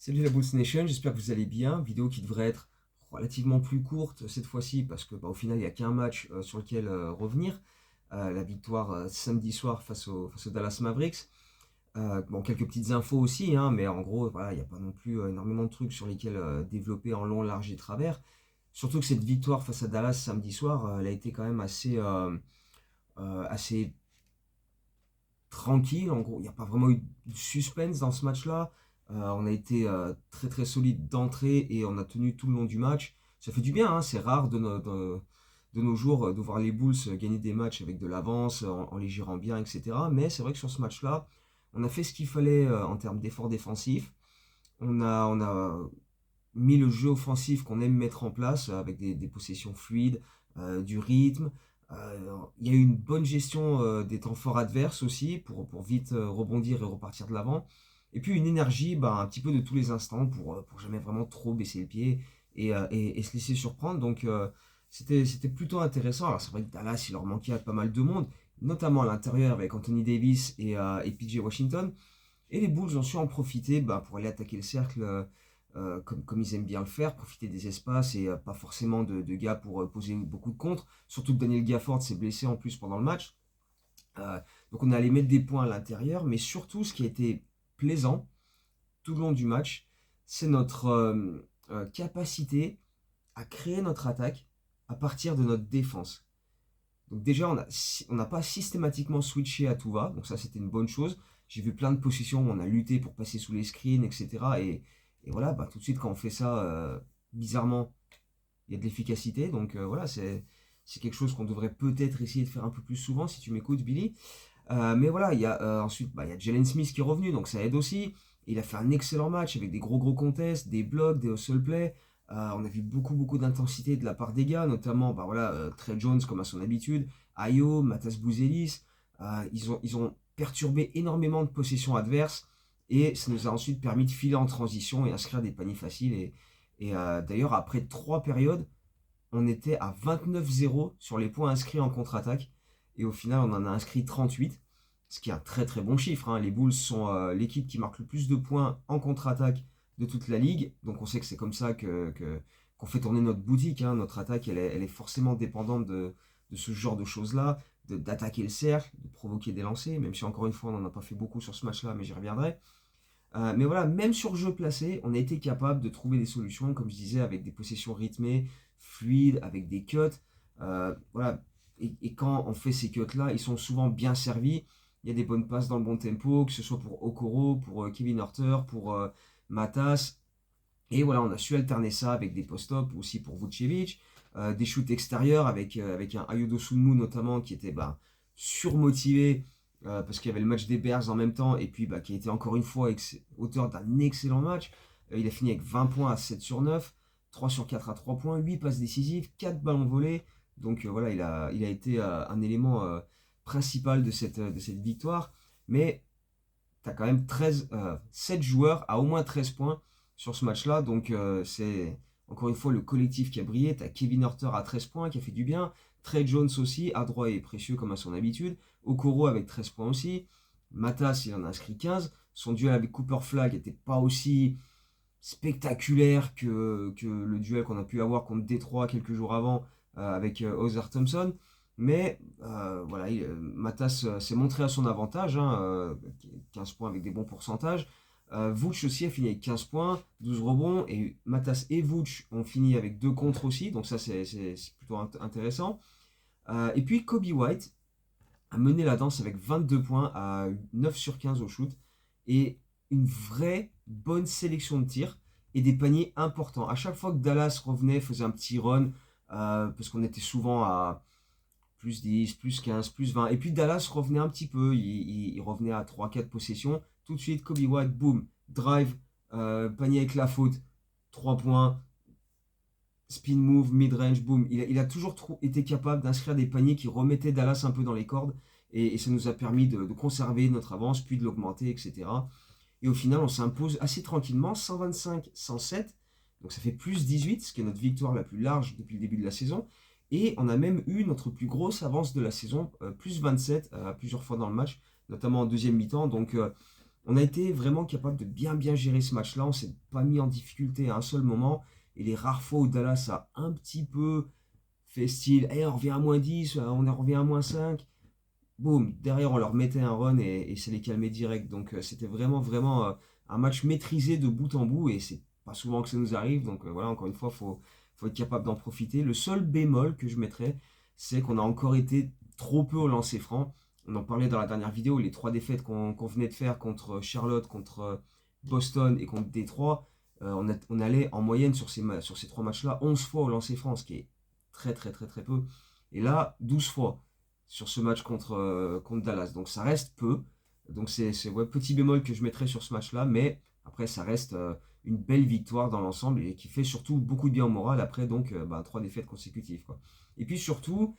Salut la Bulls Nation, j'espère que vous allez bien. Vidéo qui devrait être relativement plus courte cette fois-ci parce que au final il n'y a qu'un match sur lequel revenir. La victoire samedi soir face aux Dallas Mavericks. Bon, quelques petites infos aussi, hein, mais en gros, voilà, il n'y a pas non plus énormément de trucs sur lesquels développer en long, large et travers. Surtout que cette victoire face à Dallas samedi soir, elle a été quand même assez tranquille. En gros, il n'y a pas vraiment eu de suspense dans ce match-là. On a été très très solide d'entrée et on a tenu tout le long du match. Ça fait du bien, hein, c'est rare de nos jours de voir les Bulls gagner des matchs avec de l'avance, en les gérant bien, etc. Mais c'est vrai que sur ce match-là, on a fait ce qu'il fallait en termes d'efforts défensifs. On a mis le jeu offensif qu'on aime mettre en place avec des possessions fluides, du rythme. Il y a eu une bonne gestion des temps forts adverses aussi pour vite rebondir et repartir de l'avant. Et puis une énergie un petit peu de tous les instants pour jamais vraiment trop baisser le pied et se laisser surprendre. Donc c'était plutôt intéressant. Alors c'est vrai que Dallas, il leur manquait pas mal de monde, notamment à l'intérieur avec Anthony Davis et PJ Washington. Et les Bulls ont su en profiter pour aller attaquer le cercle comme ils aiment bien le faire, profiter des espaces et pas forcément de gars pour poser beaucoup de contres. Surtout que Daniel Gafford s'est blessé en plus pendant le match. Euh, donc on est allé mettre des points à l'intérieur, mais surtout ce qui a été plaisant tout le long du match, c'est notre capacité à créer notre attaque à partir de notre défense. Donc déjà, on n'a pas systématiquement switché à tout va, donc ça c'était une bonne chose. J'ai vu plein de possessions où on a lutté pour passer sous les screens, etc. Et voilà, tout de suite quand on fait ça, bizarrement, il y a de l'efficacité. Donc voilà, c'est quelque chose qu'on devrait peut-être essayer de faire un peu plus souvent si tu m'écoutes, Billy. Mais voilà, il y a ensuite, il y a Jalen Smith qui est revenu, donc ça aide aussi. Il a fait un excellent match avec des gros contests, des blocs, des hustle plays. On a vu beaucoup d'intensité de la part des gars, notamment voilà, Trey Jones comme à son habitude, Ayo, Matas Bouzelis. Ils ont perturbé énormément de possessions adverses et ça nous a ensuite permis de filer en transition et inscrire des paniers faciles. Et d'ailleurs, après 3 périodes, on était à 29-0 sur les points inscrits en contre-attaque. Et au final, on en a inscrit 38, ce qui est un très très bon chiffre, hein. Les Bulls sont l'équipe qui marque le plus de points en contre-attaque de toute la ligue. Donc on sait que c'est comme ça qu'on fait tourner notre boutique, hein. Notre attaque, elle est forcément dépendante de ce genre de choses-là, d'attaquer le cercle, de provoquer des lancers, même si encore une fois, on n'en a pas fait beaucoup sur ce match-là, mais j'y reviendrai. Mais voilà, même sur jeu placé, on a été capable de trouver des solutions, comme je disais, avec des possessions rythmées, fluides, avec des cuts. Voilà. Et quand on fait ces cuts-là, ils sont souvent bien servis. Il y a des bonnes passes dans le bon tempo, que ce soit pour Okoro, pour Kevin Huerter, pour Matas. Et voilà, on a su alterner ça avec des post-up aussi pour Vucevic, des shoots extérieurs avec un Ayodo Sunmu notamment qui était surmotivé parce qu'il y avait le match des Bears en même temps et puis qui a été encore une fois auteur d'un excellent match. Il a fini avec 20 points à 7 sur 9, 3 sur 4 à 3 points, 8 passes décisives, 4 ballons volés. Donc voilà, il a été un élément principal de cette victoire. Mais tu as quand même 7 joueurs à au moins 13 points sur ce match-là. Donc c'est encore une fois le collectif qui a brillé. Tu as Kevin Huerter à 13 points qui a fait du bien. Trey Jones aussi, adroit et précieux comme à son habitude. Okoro avec 13 points aussi. Matas, il en a inscrit 15. Son duel avec Cooper Flag n'était pas aussi spectaculaire que le duel qu'on a pu avoir contre Détroit quelques jours avant avec Other Thompson. Mais voilà, Matas s'est montré à son avantage, hein, 15 points avec des bons pourcentages. Vooch aussi a fini avec 15 points, 12 rebonds, et Matas et Vooch ont fini avec 2 contres aussi, donc ça c'est plutôt intéressant. Et puis Kobe White a mené la danse avec 22 points à 9 sur 15 au shoot, et une vraie bonne sélection de tirs et des paniers importants. À chaque fois que Dallas revenait, faisait un petit run, parce qu'on était souvent à plus 10, plus 15, plus 20. Et puis Dallas revenait un petit peu, il revenait à 3-4 possessions. Tout de suite, Kobe White, boom, drive, panier avec la faute, 3 points, spin move, mid-range, boom. Il a toujours été capable d'inscrire des paniers qui remettaient Dallas un peu dans les cordes. Et ça nous a permis de conserver notre avance, puis de l'augmenter, etc. Et au final, on s'impose assez tranquillement, 125-107. Donc ça fait plus 18, ce qui est notre victoire la plus large depuis le début de la saison. Et on a même eu notre plus grosse avance de la saison, plus 27 à plusieurs fois dans le match, notamment en deuxième mi-temps. Donc On a été vraiment capable de bien bien gérer ce match-là. On s'est pas mis en difficulté à un seul moment. Et les rares fois où Dallas a un petit peu fait style, hey, on revient à -10, on en revient à -5, boum, derrière on leur mettait un run et ça les calmait direct. Donc c'était vraiment vraiment un match maîtrisé de bout en bout et c'est pas souvent que ça nous arrive. Donc voilà, encore une fois, faut être capable d'en profiter. Le seul bémol que je mettrais, c'est qu'on a encore été trop peu au lancer franc. On en parlait dans la dernière vidéo, les trois défaites qu'on venait de faire contre Charlotte, contre Boston et contre Détroit. On allait en moyenne sur ces trois matchs-là 11 fois au lancer franc, ce qui est très très très très peu. Et là, 12 fois sur ce match contre Dallas. Donc ça reste peu. Donc c'est ouais, petit bémol que je mettrais sur ce match-là, mais après ça reste une belle victoire dans l'ensemble et qui fait surtout beaucoup de bien au moral après donc trois défaites consécutives, quoi. Et puis surtout,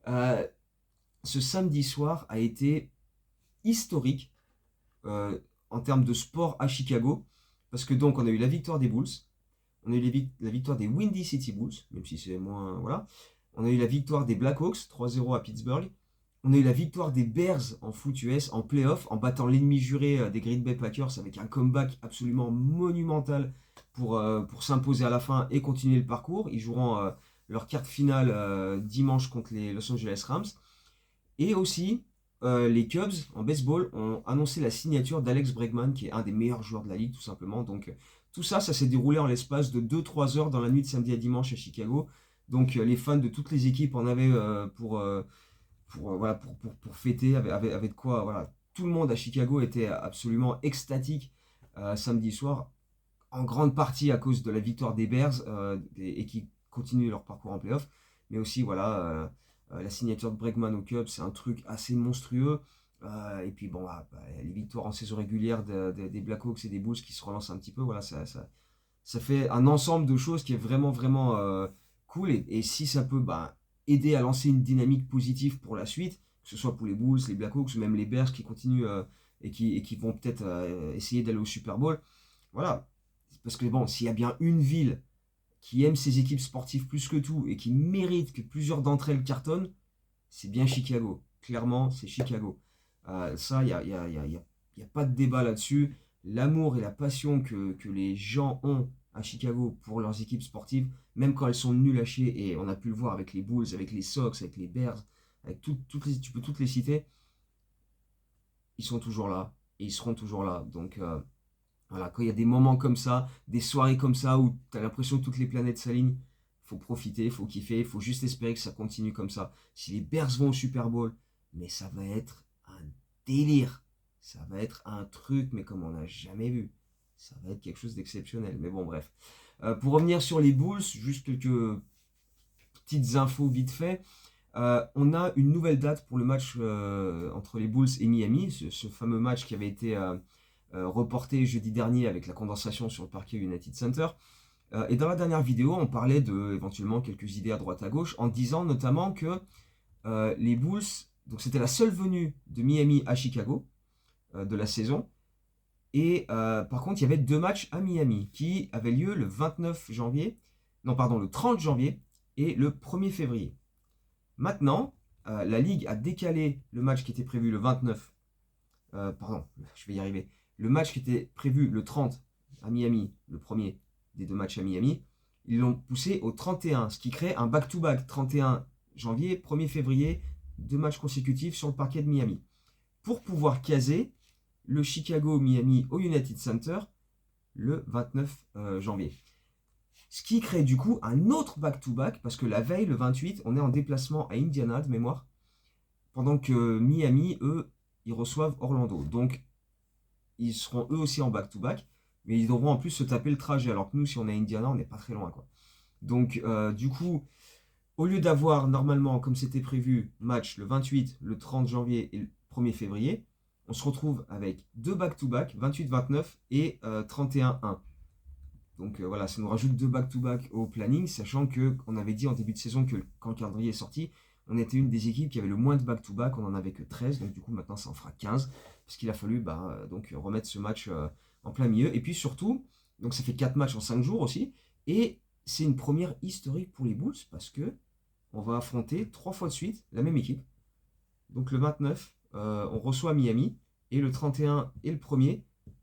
euh, ce samedi soir a été historique euh, en termes de sport à Chicago, parce que donc on a eu la victoire des Bulls, on a eu la victoire des Windy City Bulls, même si c'est moins, voilà. On a eu la victoire des Blackhawks 3-0 à Pittsburgh. On a eu la victoire des Bears en foot US, en playoff, en battant l'ennemi juré des Green Bay Packers avec un comeback absolument monumental pour s'imposer à la fin et continuer le parcours. Ils joueront leur quart finale dimanche contre les Los Angeles Rams. Et aussi, les Cubs en baseball ont annoncé la signature d'Alex Bregman, qui est un des meilleurs joueurs de la ligue, tout simplement. Donc, tout ça, ça s'est déroulé en l'espace de 2-3 heures dans la nuit de samedi à dimanche à Chicago. Donc, les fans de toutes les équipes en avaient voilà, pour fêter, avec de quoi. Voilà. Tout le monde à Chicago était absolument extatique samedi soir, en grande partie à cause de la victoire des Bears et qui continuent leur parcours en playoff. Mais aussi, voilà, la signature de Bregman au Cubs, c'est un truc assez monstrueux. Et puis, bon, les victoires en saison régulière des Blackhawks et des Bulls qui se relancent un petit peu, voilà, ça fait un ensemble de choses qui est vraiment, vraiment cool. Et si ça peut aider à lancer une dynamique positive pour la suite, que ce soit pour les Bulls, les Blackhawks ou même les Bears qui continuent et qui vont peut-être essayer d'aller au Super Bowl, voilà. Parce que bon, s'il y a bien une ville qui aime ses équipes sportives plus que tout et qui mérite que plusieurs d'entre elles cartonnent, c'est bien Chicago. Clairement, c'est Chicago. Ça, il n'y a, y a, y a, y a- y a pas de débat là-dessus. L'amour et la passion que les gens ont à Chicago pour leurs équipes sportives, même quand elles sont nulles à chier, et on a pu le voir avec les Bulls, avec les Sox, avec les Bears, avec tu peux toutes les citer, ils sont toujours là et ils seront toujours là. Donc, voilà, quand il y a des moments comme ça, des soirées comme ça où tu as l'impression que toutes les planètes s'alignent, faut profiter, faut kiffer, faut juste espérer que ça continue comme ça. Si les Bears vont au Super Bowl, mais ça va être un délire. Ça va être un truc, mais comme on n'a jamais vu. Ça va être quelque chose d'exceptionnel. Mais bon, bref. Pour revenir sur les Bulls, juste quelques petites infos vite fait. On a une nouvelle date pour le match entre les Bulls et Miami, ce fameux match qui avait été reporté jeudi dernier avec la condensation sur le parquet United Center. Et dans la dernière vidéo, on parlait de éventuellement quelques idées à droite à gauche, en disant notamment que les Bulls, donc c'était la seule venue de Miami à Chicago de la saison. Et par contre, il y avait deux matchs à Miami qui avaient lieu le 29 janvier, non pardon, le 30 janvier et le 1er février. Maintenant, la Ligue a décalé le match qui était prévu le 29. Pardon, je vais y arriver. Le match qui était prévu le 30 à Miami, le premier des deux matchs à Miami, ils l'ont poussé au 31, ce qui crée un back-to-back 31 janvier, 1er février, deux matchs consécutifs sur le parquet de Miami. Pour pouvoir caser le Chicago-Miami au United Center le 29 janvier. Ce qui crée du coup un autre back-to-back, parce que la veille, le 28, on est en déplacement à Indiana de mémoire, pendant que Miami, eux, ils reçoivent Orlando. Donc, ils seront eux aussi en back-to-back, mais ils devront en plus se taper le trajet, alors que nous, si on est à Indiana, on n'est pas très loin, quoi. Donc, du coup, au lieu d'avoir normalement, comme c'était prévu, match le 28, le 30 janvier et le 1er février, on se retrouve avec deux back-to-back, 28-29 et 31-1. Donc voilà, ça nous rajoute deux back-to-back au planning, sachant qu'on avait dit en début de saison que quand le calendrier est sorti, on était une des équipes qui avait le moins de back-to-back, on en avait que 13, donc du coup maintenant ça en fera 15, parce qu'il a fallu donc remettre ce match en plein milieu. Et puis surtout, donc ça fait 4 matchs en 5 jours aussi, et c'est une première historique pour les Bulls, parce que on va affronter 3 fois de suite la même équipe. Donc le 29, on reçoit Miami, et le 31 et le 1er,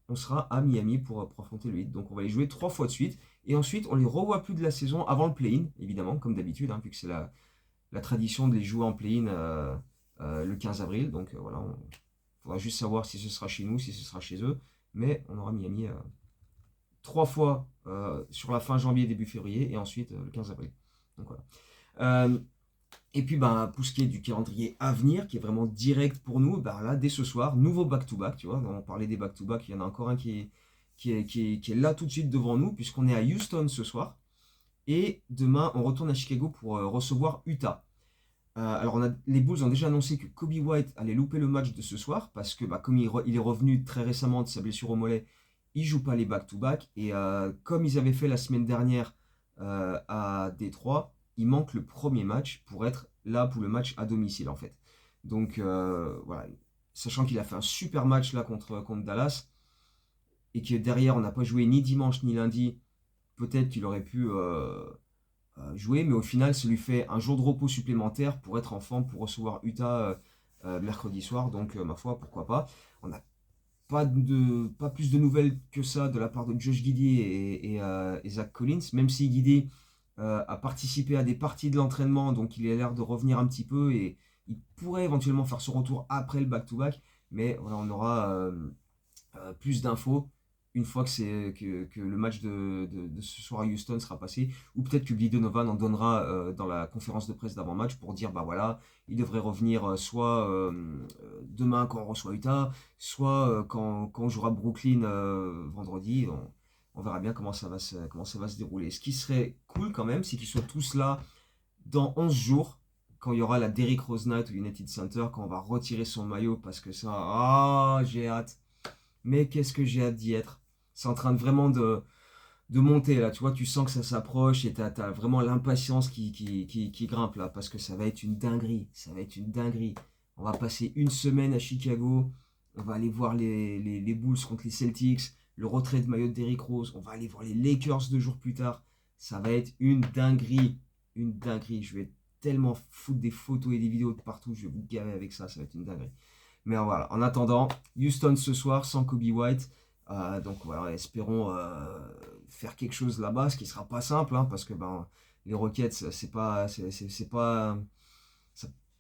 on sera à Miami pour affronter le Heat. Donc on va les jouer 3 fois de suite. Et ensuite, on les revoit plus de la saison avant le play-in, évidemment, comme d'habitude, hein, vu que c'est la tradition de les jouer en play-in le 15 avril. Donc voilà, il faudra juste savoir si ce sera chez nous, si ce sera chez eux. Mais on aura Miami 3 fois sur la fin janvier, début février, et ensuite le 15 avril. Donc voilà. Et puis ben, pour ce qui est du calendrier à venir, qui est vraiment direct pour nous, ben là, dès ce soir, nouveau back-to-back, tu vois, on parlait des back-to-back, il y en a encore un qui est là tout de suite devant nous, puisqu'on est à Houston ce soir, et demain, on retourne à Chicago pour recevoir Utah. Alors, les Bulls ont déjà annoncé que Kobe White allait louper le match de ce soir, parce que comme il est revenu très récemment de sa blessure au mollet, il ne joue pas les back-to-back, et comme ils avaient fait la semaine dernière à Détroit, il manque le premier match pour être là pour le match à domicile en fait. Donc voilà, sachant qu'il a fait un super match là contre Dallas et que derrière on n'a pas joué ni dimanche ni lundi, peut-être qu'il aurait pu jouer, mais au final ça lui fait un jour de repos supplémentaire pour être en forme pour recevoir Utah mercredi soir. Donc ma foi, pourquoi pas. On n'a pas plus de nouvelles que ça de la part de Josh Giddey et Zach Collins, même si Giddey a participé à des parties de l'entraînement, donc il a l'air de revenir un petit peu et il pourrait éventuellement faire son retour après le back-to-back, mais voilà, on aura plus d'infos une fois que le match de ce soir à Houston sera passé, ou peut-être que Billy Donovan en donnera dans la conférence de presse d'avant-match pour dire, bah voilà, il devrait revenir soit demain quand on reçoit Utah, soit quand on jouera Brooklyn vendredi. On verra bien comment ça va se dérouler. Ce qui serait cool quand même, c'est qu'ils soient tous là dans 11 jours, quand il y aura la Derrick Rose Night au United Center, quand on va retirer son maillot, parce que ça, j'ai hâte. Mais qu'est-ce que j'ai hâte d'y être. C'est en train de vraiment de monter là, tu vois, tu sens que ça s'approche et t'as vraiment l'impatience qui grimpe là, parce que ça va être une dinguerie, ça va être une dinguerie. On va passer une semaine à Chicago, on va aller voir les Bulls contre les Celtics, le retrait de maillot de Derrick Rose, on va aller voir les Lakers 2 jours plus tard. Ça va être une dinguerie, une dinguerie. Je vais tellement foutre des photos et des vidéos de partout, je vais vous gaver avec ça, ça va être une dinguerie. Mais voilà, en attendant, Houston ce soir sans Kobe White. Donc voilà, espérons faire quelque chose là-bas, ce qui sera pas simple, hein, parce que ben, les Rockets, c'est pas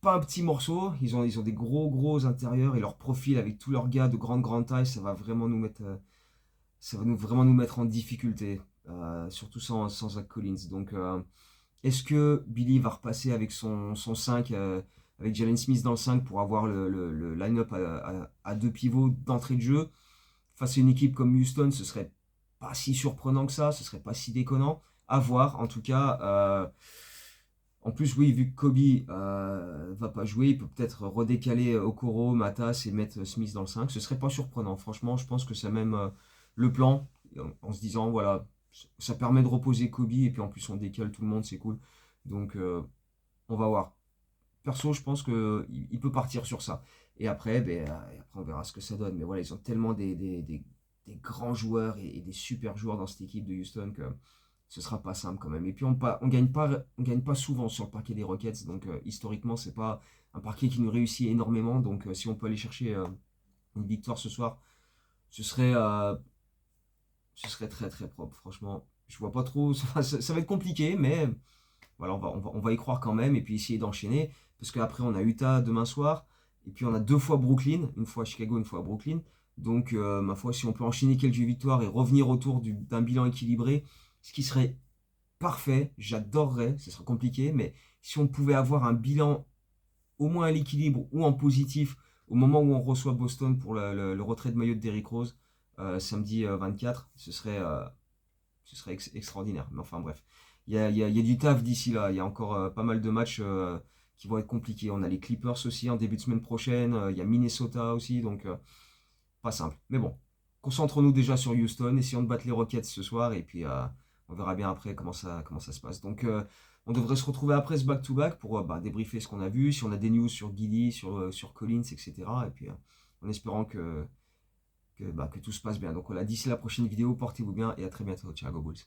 un petit morceau. Ils ont des gros intérieurs et leur profil avec tous leurs gars de grande taille, ça va vraiment nous mettre en difficulté, surtout sans Zach Collins. Donc est-ce que Billy va repasser avec son 5, avec Jalen Smith dans le 5 pour avoir le line-up à 2 pivots d'entrée de jeu face à une équipe comme Houston? Ce serait pas si surprenant que ça, ce serait pas si déconnant. À voir, en tout cas. En plus, oui, vu que Kobe va pas jouer, il peut peut-être redécaler Okoro, Matas et mettre Smith dans le 5. Ce serait pas surprenant. Franchement, je pense que c'est même le plan, en se disant, voilà, ça permet de reposer Kobe, et puis en plus on décale tout le monde, c'est cool. Donc on va voir. Perso, je pense qu'il peut partir sur ça. Et après, après, on verra ce que ça donne. Mais voilà, ils ont tellement des grands joueurs et des super joueurs dans cette équipe de Houston que ce sera pas simple quand même. Et puis on gagne pas souvent sur le parquet des Rockets. Donc historiquement, c'est pas un parquet qui nous réussit énormément. Donc si on peut aller chercher une victoire ce soir, ce serait, euh, ce serait très très propre. Franchement, je vois pas trop. Ça va être compliqué, mais voilà, on va y croire quand même et puis essayer d'enchaîner. Parce qu'après, on a Utah demain soir. Et puis, on a 2 fois Brooklyn. Une fois à Chicago, une fois à Brooklyn. Donc, ma foi, si on peut enchaîner quelques victoires et revenir autour d'un bilan équilibré, ce qui serait parfait, j'adorerais, ce serait compliqué, mais si on pouvait avoir un bilan au moins à l'équilibre ou en positif au moment où on reçoit Boston pour le retrait de maillot de Derrick Rose samedi 24, ce serait extraordinaire. Mais enfin bref, il y a du taf d'ici là. Il y a encore pas mal de matchs qui vont être compliqués. On a les Clippers aussi en début de semaine prochaine. Il y a Minnesota aussi, donc pas simple. Mais bon, concentrons-nous déjà sur Houston, essayons de battre les Rockets ce soir et puis on verra bien après comment ça se passe. Donc on devrait se retrouver après ce back-to-back pour débriefer ce qu'on a vu, si on a des news sur Giddy, sur Collins, etc. Et puis en espérant que tout se passe bien. Donc voilà, d'ici la prochaine vidéo, portez-vous bien et à très bientôt. Ciao, go Bulls.